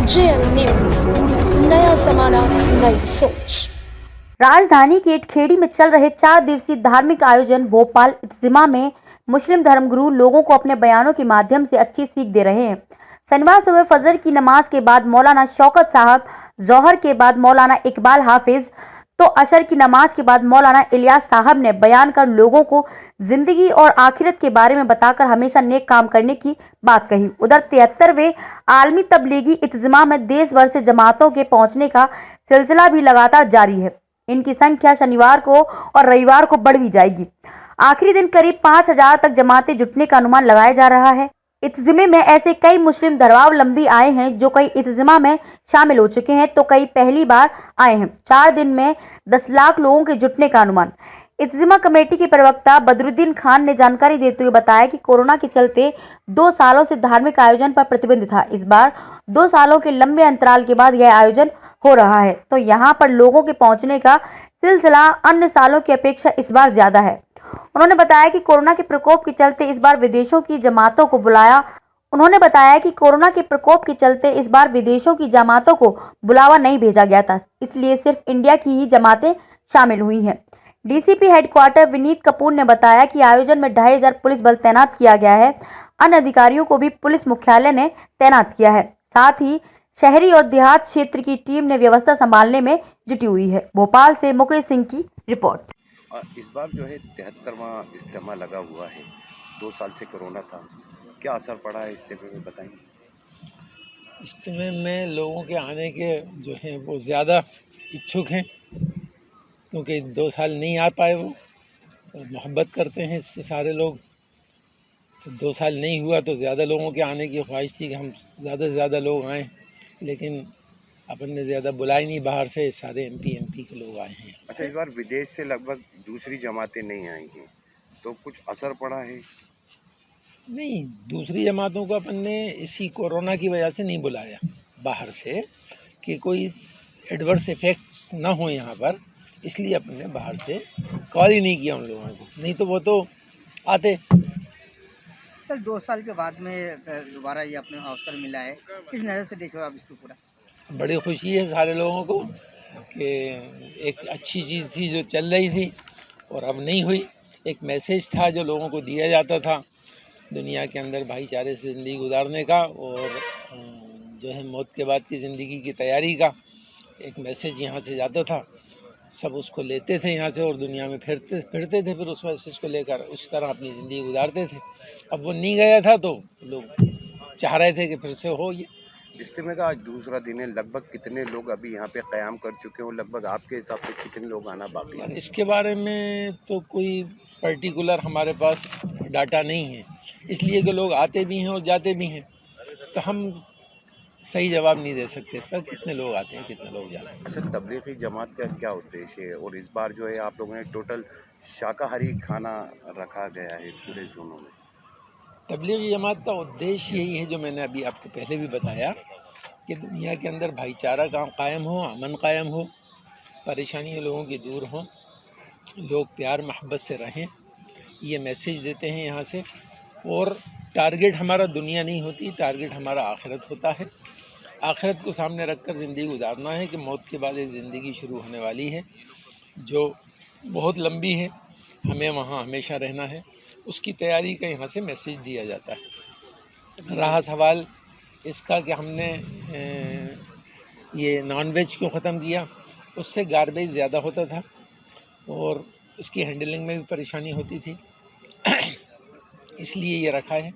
JL news, नया जमाना, नई सोच। राजधानी के इटखेड़ी में चल रहे 4 दिवसीय धार्मिक आयोजन भोपाल इज्तिमा में मुस्लिम धर्मगुरु लोगों को अपने बयानों के माध्यम से अच्छी सीख दे रहे हैं। शनिवार सुबह फजर की नमाज के बाद मौलाना शौकत साहब, जोहर के बाद मौलाना इकबाल हाफिज, तो अशर की नमाज के बाद मौलाना इलियास साहब ने बयान कर लोगों को जिंदगी और आखिरत के बारे में बताकर हमेशा नेक काम करने की बात कही। उधर 73वें आलमी तबलीगी इज्तिमा में देश भर से जमातों के पहुंचने का सिलसिला भी लगातार जारी है। इनकी संख्या शनिवार को और रविवार को बढ़ भी जाएगी। आखिरी दिन करीब 5000 तक जमातें जुटने का अनुमान लगाया जा रहा है। इज्तिमे में ऐसे कई मुस्लिम धर्मावलंबी आए हैं जो कई इज्तिमा में शामिल हो चुके हैं तो कई पहली बार आए हैं। 4 दिन में 10 लाख लोगों के जुटने का अनुमान। इज्तिमा कमेटी के प्रवक्ता बदरुद्दीन खान ने जानकारी देते हुए बताया कि कोरोना के चलते 2 सालों से धार्मिक आयोजन पर प्रतिबंध था। इस बार 2 सालों के लंबे अंतराल के बाद यह आयोजन हो रहा है तो यहाँ पर लोगों के पहुँचने का सिलसिला अन्य सालों की अपेक्षा इस बार ज्यादा है। उन्होंने बताया कि कोरोना के प्रकोप के चलते इस बार विदेशों की जमातों को बुलावा नहीं भेजा गया था, इसलिए सिर्फ इंडिया की ही जमातें शामिल हुई हैं। डीसीपी हेडक्वार्टर विनीत कपूर ने बताया कि आयोजन में 2500 पुलिस बल तैनात किया गया है। अन्य अधिकारियों को भी पुलिस मुख्यालय ने तैनात किया है। साथ ही शहरी और देहात क्षेत्र की टीम ने व्यवस्था संभालने में जुटी हुई है। भोपाल से मुकेश सिंह की रिपोर्ट। इस बार जो है 73वां इज्तिमा लगा हुआ है। 2 साल से कोरोना था, क्या असर पड़ा है इज्तिमे में बताएंगे? इज्तिमे में लोगों के आने के जो हैं वो ज़्यादा इच्छुक हैं क्योंकि 2 साल नहीं आ पाए वो मोहब्बत करते हैं इससे सारे लोग। तो 2 साल नहीं हुआ तो ज़्यादा लोगों के आने की ख्वाहिश थी कि हम ज़्यादा से ज़्यादा लोग आएँ, लेकिन अपन ने ज़्यादा बुलाए नहीं, बाहर से सारे एमपी के लोग आए हैं। अच्छा, इस बार विदेश से लगभग दूसरी जमातें नहीं आई हैं, तो कुछ असर पड़ा है? नहीं, दूसरी जमातों को अपन ने इसी कोरोना की वजह से नहीं बुलाया बाहर से कि कोई एडवर्स इफेक्ट्स ना हो यहाँ पर, इसलिए अपन ने बाहर से कॉल ही नहीं किया उन लोगों को, नहीं तो वो तो आते। सर 2 साल के बाद में दोबारा ये अपने अवसर मिला है, किस नज़र से देख रहे हो आप इसको? पूरा बड़ी खुशी है सारे लोगों को कि एक अच्छी चीज़ थी जो चल रही थी और अब नहीं हुई। एक मैसेज था जो लोगों को दिया जाता था दुनिया के अंदर भाईचारे से ज़िंदगी गुजारने का और जो है मौत के बाद की ज़िंदगी की तैयारी का एक मैसेज यहाँ से जाता था। सब उसको लेते थे यहाँ से और दुनिया में फिरते थे, फिर उस मैसेज को लेकर उस तरह अपनी ज़िंदगी गुजारते थे। अब वो नहीं गया था तो लोग चाह रहे थे कि फिर से हो। ये इज्तिमे का आज दूसरा दिन है, लगभग कितने लोग अभी यहाँ पे क़याम कर चुके हो? लगभग आपके हिसाब से कितने लोग आना बाकी है? इसके बारे में तो कोई पर्टिकुलर हमारे पास डाटा नहीं है, इसलिए कि लोग आते भी हैं और जाते भी हैं, तो हम सही जवाब नहीं दे सकते इसका कितने लोग आते हैं कितने लोग जाते हैं। अच्छा, तबलीगी जमात का क्या उद्देश्य है? और इस बार जो है आप लोगों ने टोटल शाकाहारी खाना रखा गया है पूरे जोनों में। तबलीगी जमात का उद्देश्य यही है जो मैंने अभी आपको पहले भी बताया कि दुनिया के अंदर भाईचारा कायम हो, अमन कायम हो, परेशानियाँ लोगों की दूर हों, लोग प्यार मोहब्बत से रहें, ये मैसेज देते हैं यहाँ से। और टारगेट हमारा दुनिया नहीं होती, टारगेट हमारा आखिरत होता है। आखिरत को सामने रखकर ज़िंदगी गुजारना है कि मौत के बाद एक ज़िंदगी शुरू होने वाली है जो बहुत लंबी है, हमें वहाँ हमेशा रहना है, उसकी तैयारी का यहाँ से मैसेज दिया जाता है। रहा सवाल इसका कि हमने ये नॉन-वेज क्यों ख़त्म किया, उससे गार्बेज ज़्यादा होता था और इसकी हैंडलिंग में भी परेशानी होती थी इसलिए ये रखा है।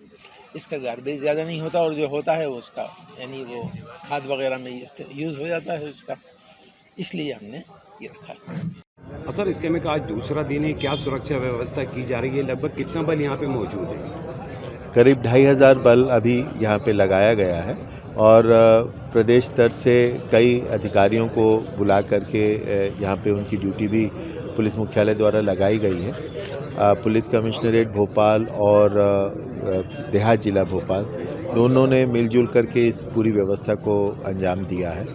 इसका गार्बेज ज़्यादा नहीं होता और जो होता है उसका यानी वो खाद वगैरह में यूज़ हो जाता है उसका, इसलिए हमने ये रखा है। सर, इज्तिमे का आज दूसरा दिन है, क्या सुरक्षा व्यवस्था की जा रही है? लगभग कितना बल यहाँ पे मौजूद है? करीब 2500 बल अभी यहाँ पे लगाया गया है और प्रदेश स्तर से कई अधिकारियों को बुला करके यहाँ पे उनकी ड्यूटी भी पुलिस मुख्यालय द्वारा लगाई गई है। पुलिस कमिश्नरेट भोपाल और देहात जिला भोपाल दोनों ने मिलजुल करके इस पूरी व्यवस्था को अंजाम दिया है।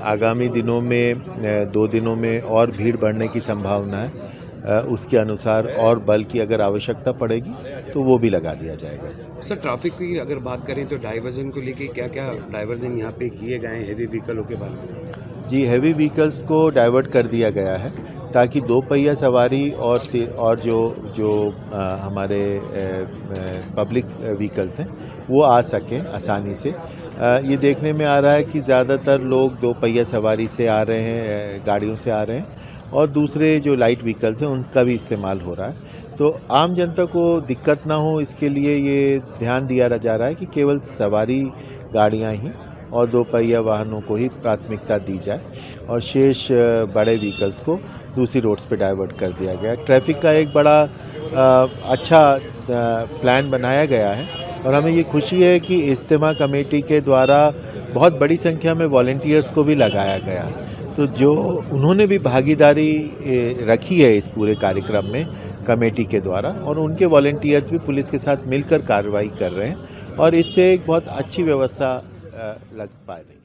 आगामी दिनों में 2 दिनों में और भीड़ बढ़ने की संभावना है। उसके अनुसार और बल की अगर आवश्यकता पड़ेगी तो वो भी लगा दिया जाएगा। सर ट्रैफिक की अगर बात करें तो डाइवर्जन को लेके क्या क्या डाइवर्जन यहाँ पे किए गए हैं हेवी व्हीकलों के बारे में? जी, हेवी व्हीकल्स को डाइवर्ट कर दिया गया है ताकि दो पहिया सवारी और जो हमारे पब्लिक व्हीकल्स हैं वो आ सकें आसानी से। ये देखने में आ रहा है कि ज़्यादातर लोग दो पहिया सवारी से आ रहे हैं, गाड़ियों से आ रहे हैं, और दूसरे जो लाइट व्हीकल्स हैं उनका भी इस्तेमाल हो रहा है। तो आम जनता को दिक्कत ना हो इसके लिए ये ध्यान दिया जा रहा है कि केवल सवारी गाड़ियाँ ही और दो पहिया वाहनों को ही प्राथमिकता दी जाए और शेष बड़े व्हीकल्स को दूसरी रोड्स पे डाइवर्ट कर दिया गया। ट्रैफिक का एक बड़ा अच्छा प्लान बनाया गया है और हमें ये खुशी है कि इज्तिमा कमेटी के द्वारा बहुत बड़ी संख्या में वॉलंटियर्स को भी लगाया गया। तो जो उन्होंने भी भागीदारी रखी है इस पूरे कार्यक्रम में कमेटी के द्वारा, और उनके वॉलंटियर्स भी पुलिस के साथ मिलकर कार्रवाई कर रहे हैं और इससे एक बहुत अच्छी व्यवस्था लग पा रही है।